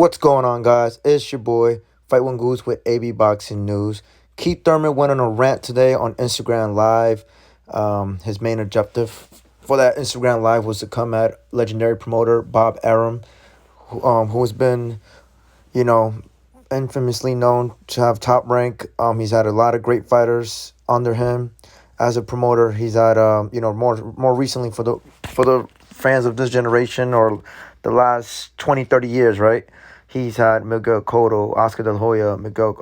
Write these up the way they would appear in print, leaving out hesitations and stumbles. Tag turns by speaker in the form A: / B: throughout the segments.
A: What's going on, guys? It's your boy, Fight One Goose with AB Boxing News. Keith Thurman went on a rant today on Instagram Live. His main objective for that Instagram Live was to come at legendary promoter Bob Arum, who has been, you know, infamously known to have top rank. He's had a lot of great fighters under him as a promoter. He's had, more recently for the fans of this generation or the last 20, 30 years, right? He's had Miguel Cotto, Oscar De La Hoya, Miguel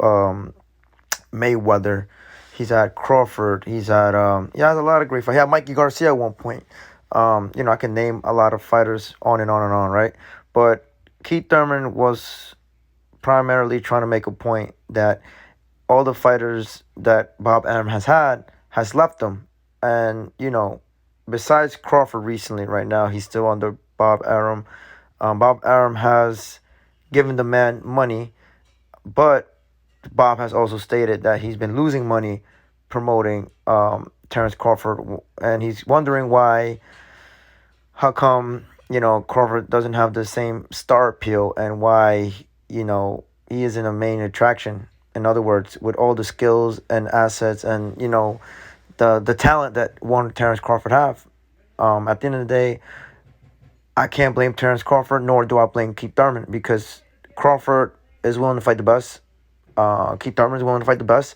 A: Mayweather. He's had Crawford. He's had he has a lot of great fights. He had Mikey Garcia at one point. I can name a lot of fighters on and on and on, right? But Keith Thurman was primarily trying to make a point that all the fighters that Bob Arum has had has left him. And, besides Crawford recently, right now, he's still under Bob Arum. Bob Arum has given the man money, but Bob has also stated that he's been losing money promoting Terence Crawford, and he's wondering how come, Crawford doesn't have the same star appeal and why, he isn't a main attraction. In other words, with all the skills and assets and, the talent that one Terence Crawford have. At the end of the day, I can't blame Terence Crawford, nor do I blame Keith Thurman, because Crawford is willing to fight the best. Keith Thurman is willing to fight the best.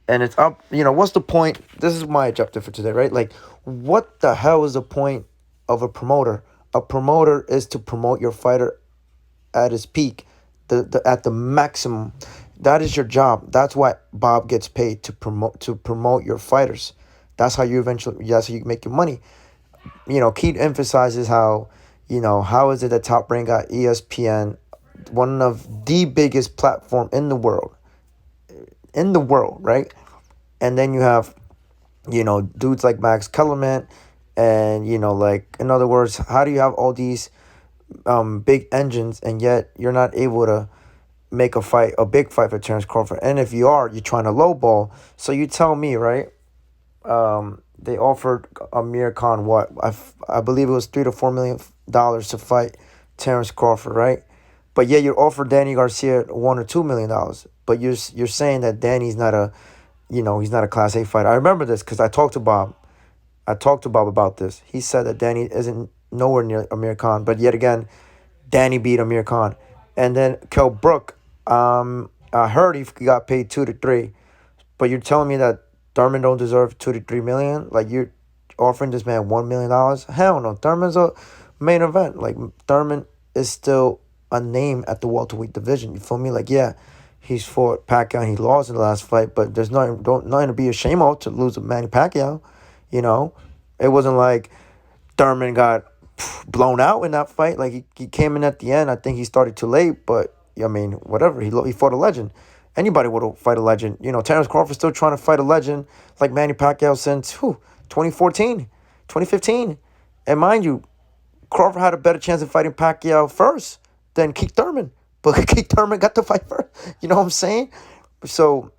A: And it's up, what's the point? This is my objective for today, right? Like, what the hell is the point of a promoter? A promoter is to promote your fighter at his peak, at the maximum. That is your job. That's why Bob gets paid, to promote your fighters. That's how you make your money. Keith emphasizes how is it that Top Rank got ESPN, one of the biggest platform in the world, right? And then you have, dudes like Max Kellerman, and in other words, how do you have all these big engines and yet you're not able to make a big fight for Terence Crawford? And if you are, you're trying to lowball. So you tell me, right? They offered Amir Khan what? I believe it was $3 to $4 million to fight Terence Crawford, right? But yeah, you offered Danny Garcia $1 or $2 million. But you're saying that Danny's not he's not a Class A fighter. I remember this because I talked to Bob. About this. He said that Danny isn't nowhere near Amir Khan. But yet again, Danny beat Amir Khan. And then Kell Brook, I heard he got paid 2 to 3. But you're telling me that Thurman don't deserve 2 to 3 million? Like, you're offering this man $1 million? Hell no. Thurman's a main event. Like, Thurman is still a name at the welterweight division. You feel me? Like, yeah, he's fought Pacquiao and he lost in the last fight, but there's nothing to be ashamed of to lose to Manny Pacquiao. It wasn't like Thurman got blown out in that fight. Like, he came in at the end. I think he started too late, but I mean, whatever. He fought a legend. Anybody would fight a legend. Terence Crawford's still trying to fight a legend like Manny Pacquiao since 2014, 2015. And mind you, Crawford had a better chance of fighting Pacquiao first than Keith Thurman. But Keith Thurman got to fight first. You know what I'm saying? So,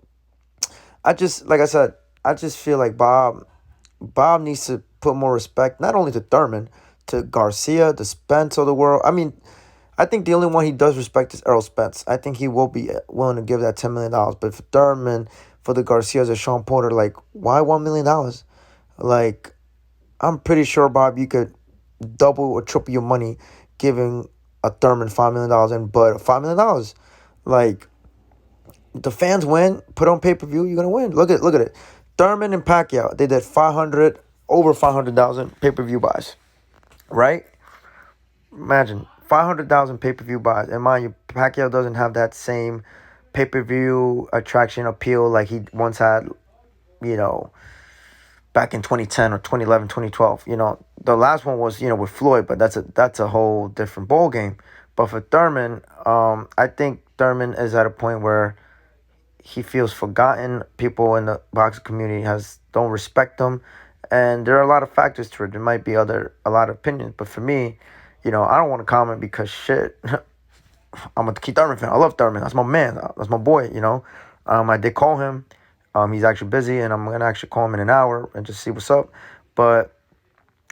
A: like I said, I just feel like Bob needs to put more respect, not only to Thurman, to Garcia, the Spence of the world. I mean, I think the only one he does respect is Errol Spence. I think he will be willing to give that $10 million. But for Thurman, for the Garcias or Sean Porter, like, why $1 million? Like, I'm pretty sure, Bob, you could double or triple your money giving a Thurman $5 million, but $5 million, like, the fans win, put on pay-per-view, you're going to win. Look at it. Thurman and Pacquiao, they did over 500,000 pay-per-view buys, right? Imagine 500,000 pay-per-view buys. And mind you, Pacquiao doesn't have that same pay-per-view attraction appeal like he once had, back in 2010 or 2011, 2012. The last one was, with Floyd, but that's a whole different ball game. But for Thurman, I think Thurman is at a point where he feels forgotten. People in the boxing community don't respect him. And there are a lot of factors to it. There might be a lot of opinions. But for me, I don't want to comment because shit, I'm a Keith Thurman fan. I love Thurman. That's my man. That's my boy, I did call him. He's actually busy, and I'm going to actually call him in an hour and just see what's up. But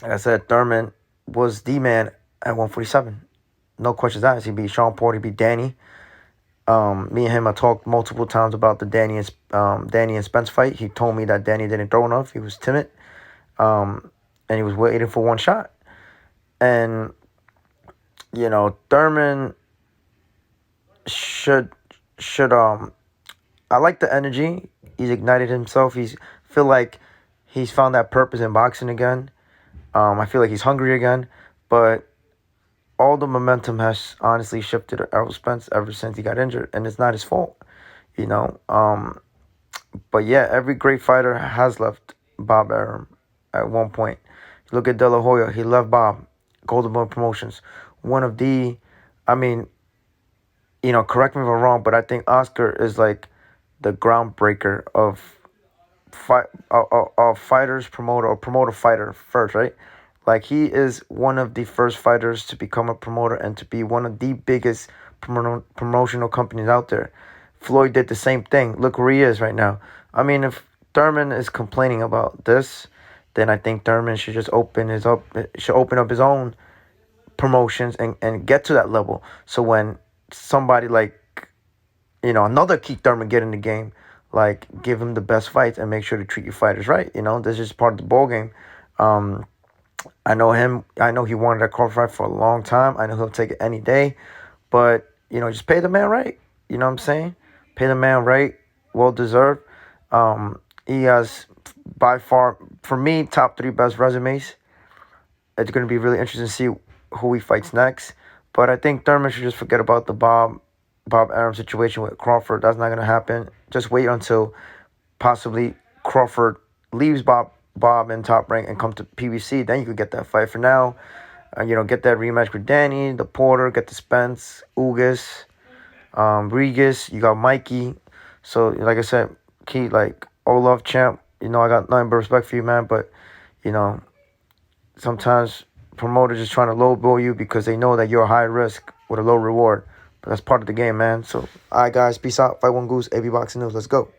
A: like I said, Thurman was the man at 147. no questions asked. He beat Sean Porter. He beat Danny. Me and him, I talked multiple times about the Danny and Spence fight. He told me that Danny didn't throw enough. He was timid. And he was waiting for one shot. And Thurman should should I like the energy. He's ignited himself. He's feel like he's found that purpose in boxing again. I feel like he's hungry again, but all the momentum has honestly shifted to Errol Spence ever since he got injured, and it's not his fault, you know. But yeah, every great fighter has left Bob Arum at one point. Look at De La Hoya; he left Bob. Golden Boy Promotions, one of the, I mean, correct me if I'm wrong, but I think Oscar is like the groundbreaker of fighters promoter or promoter fighter first, right? Like he is one of the first fighters to become a promoter and to be one of the biggest promotional companies out there. Floyd did the same thing. Look where he is right now. I mean, if Thurman is complaining about this, then I think Thurman should just open up his own promotions and get to that level. So when somebody like another Keith Thurman get in the game, like give him the best fights and make sure to treat your fighters right. This is part of the ball game. I know him. I know he wanted that Crawford fight for a long time. I know he'll take it any day. But, just pay the man right. You know what I'm saying? Pay the man right. Well deserved. He has, by far, for me, top 3 best resumes. It's going to be really interesting to see who he fights next. But I think Thurman should just forget about the Bob Arum situation with Crawford. That's not going to happen. Just wait until possibly Crawford leaves Bob in Top Rank and come to PBC. Then you could get that fight. For now, get that rematch with Danny, the Porter, get the Spence, Ugas, Regis. You got Mikey. So, like I said, Keith, like, all love, champ. I got nothing but respect for you, man. But, sometimes promoters just trying to lowball you because they know that you're a high risk with a low reward. But that's part of the game, man. So, all right, guys. Peace out. Fight One Goose, AB Boxing News. Let's go.